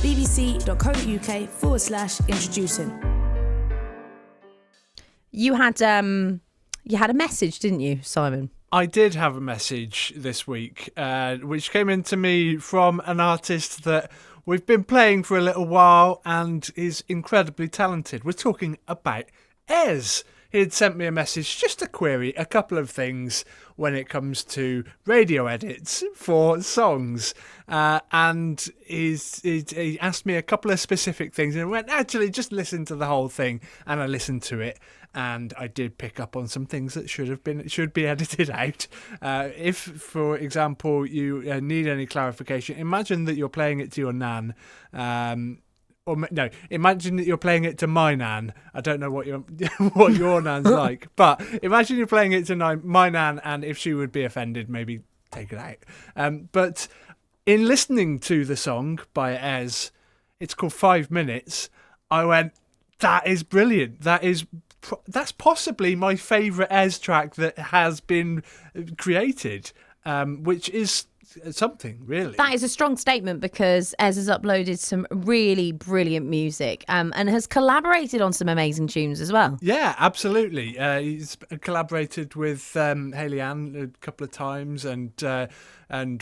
bbc.co.uk/introducing. You had a message, didn't you, Simon? I did have a message this week, which came in to me from an artist that we've been playing for a little while and is incredibly talented. We're talking about Ez. He had sent me a message just to query a couple of things when it comes to radio edits for songs. And he asked me a couple of specific things and went, actually, just listen to the whole thing. And I listened to it. And I did pick up on some things that should be edited out. If, for example, you need any clarification, imagine that you're playing it to your nan. Imagine that you're playing it to my nan. I don't know what your nan's like, but imagine you're playing it to my nan, and if she would be offended, maybe take it out. But in listening to the song by Ez, it's called 5 Minutes. I went, that is brilliant. That's possibly my favourite Ez track that has been created, which is something, really. That is a strong statement, because Ez has uploaded some really brilliant music and has collaborated on some amazing tunes as well. Yeah, absolutely. He's collaborated with Hayley Ann a couple of times and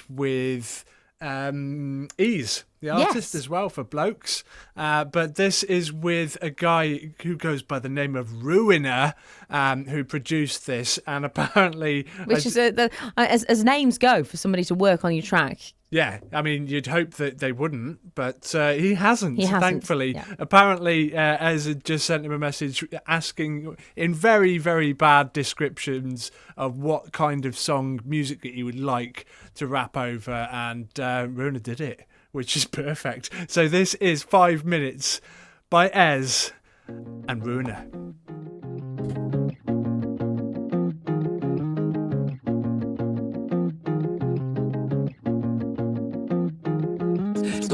with Ease, the artist, as well, for Blokes. But this is with a guy who goes by the name of Ruiner, who produced this, and apparently... Which is, as names go, for somebody to work on your track. Yeah, I mean, you'd hope that they wouldn't, but he hasn't, thankfully. Yeah. Apparently, Ez had just sent him a message asking in very, very bad descriptions of what kind of song music that he would like to rap over, and Runa did it, which is perfect. So this is 5 Minutes by Ez and Runa.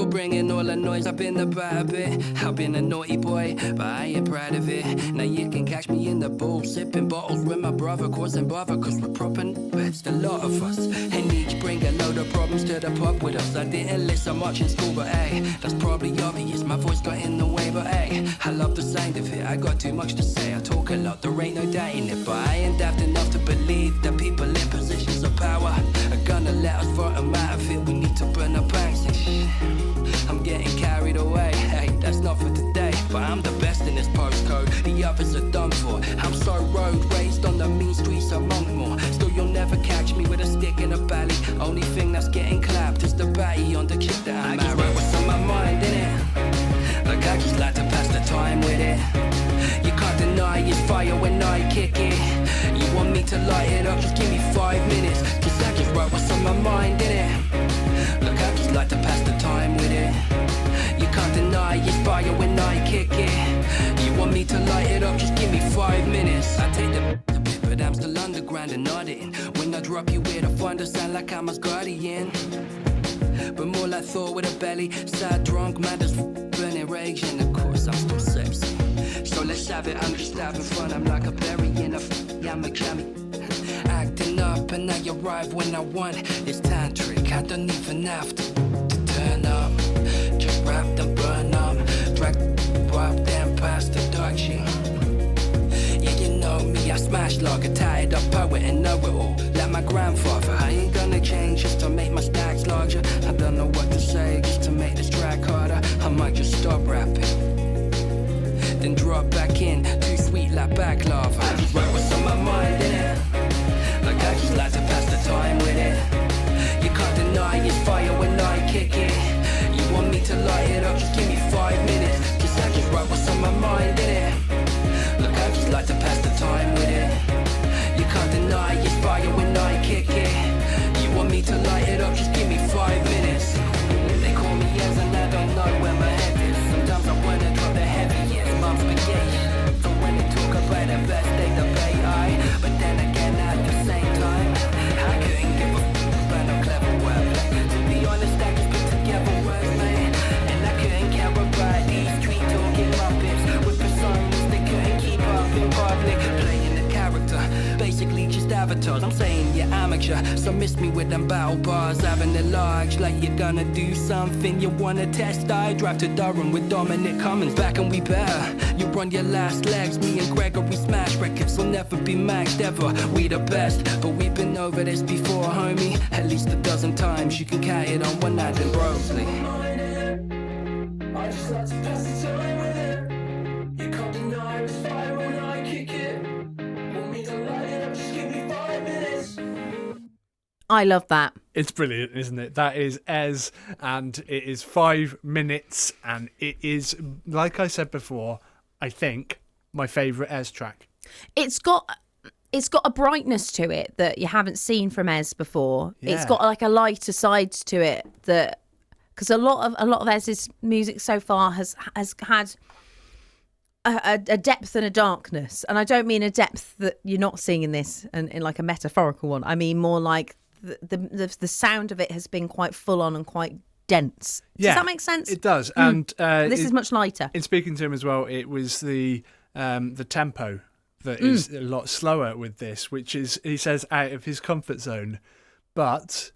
Bringing all the noise up in the bar a bit. I've been a naughty boy, but I ain't proud of it. Now you can catch me in the booth, sipping bottles with my brother, causing bother, cause we're propping beds, a lot of us. And each bring a load of problems to the pub with us. I didn't listen much in school, but hey, that's probably obvious. My voice got in the way, but hey, I love the sound of it. I got too much to say, I talk a lot, there ain't no doubting it. But I ain't daft enough to believe that people in positions of power are gonna let us vote them out of it. We need to burn our banks and shit. I'm getting carried away, hey, that's not for today. But I'm the best in this postcode, the others are done for. I'm so road raised on the mean streets of Monkmore. Still you'll never catch me with a stick in a belly. Only thing that's getting clapped is the batty on the chick that I'm married. I just wrote what's on my mind, innit? Like I just like to pass the time with it. You can't deny it's fire when I kick it. You want me to light it up, just give me 5 minutes. Cause I just wrote what's on my mind, innit? Look, I just like to pass the time with it. You can't deny it's fire when I kick it. You want me to light it up, just give me 5 minutes. I take the bit, but I'm still underground and auditing. When I drop you with a thunder, sound like I'm a guardian. But more like Thor with a belly. Sad drunk, mad as burning rage. And of course I'm still sexy. So let's have it, I'm just having fun. I'm like a berry in a yammy. Acting up and I arrive when I want. It's tantric, I don't even have to turn up. Just rap and burn up. Drag up, then pass the dark shit. Yeah, you know me, I smash like a tired up poet and know it all. Like my grandfather, I ain't gonna change just to make my stacks larger. I don't know what to say just to make this track harder. I might just stop rapping, then drop back in, too sweet like baklava. I just write what's on my mind, innit? Like I just like to pass the time with it. You can't deny it's fire when I kick it. You want me to light it up, just give me 5 minutes. Cause I just write what's on my mind, innit? Look, I just like to pass the time with it. You can't deny it's fire when I kick it. You want me to light it up, just give me 5 minutes. They call me yes and I don't know where my head is. Sometimes I wanna heavy, yes, mom's spaghetti. So when they talk about the best, they debate, but ya. So miss me with them battle bars, having it large, like you're gonna do something you wanna test. I drive to Durham with Dominic Cummins, back and we better. You run your last legs, me and Gregory smash. Records will never be matched ever, we the best. But we've been over this before, homie, at least a dozen times. You can count it on one hand in Brosley. I just like to pass the time with it. You can't deny it's fire when I kick it. Want me to light it up, just give me 5 minutes. I love that. It's brilliant, isn't it? That is Ez, and it is 5 minutes, and it is, like I said before, I think my favourite Ez track. It's got a brightness to it that you haven't seen from Ez before. Yeah. It's got like a lighter side to it that, because a lot of Ez's music so far has had a depth and a darkness, and I don't mean a depth that you're not seeing in this and in like a metaphorical one. I mean more like the sound of it has been quite full on and quite dense. Does that make sense? It does. And this is much lighter. In speaking to him as well, it was the tempo that is a lot slower with this, which is, he says, out of his comfort zone. But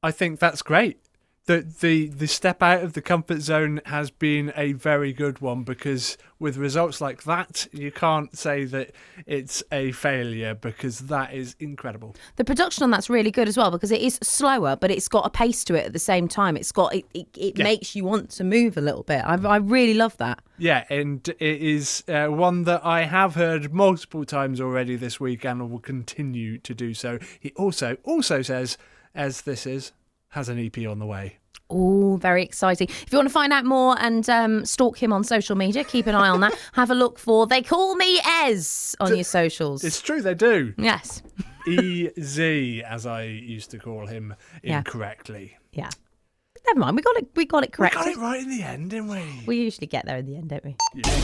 I think that's great. The step out of the comfort zone has been a very good one, because with results like that, you can't say that it's a failure, because that is incredible. The production on that's really good as well, because it is slower, but it's got a pace to it at the same time. It's got it makes you want to move a little bit. I really love that. Yeah, and it is one that I have heard multiple times already this week, and will continue to do so. He also says, as this has an EP on the way. Oh, very exciting. If you want to find out more and stalk him on social media, keep an eye on that. Have a look for They Call Me Ez on your socials. It's true, they do. Yes. EZ, as I used to call him incorrectly. Yeah. Never mind. We got it correct. We got it right in the end, didn't we? We usually get there in the end, don't we? Yeah.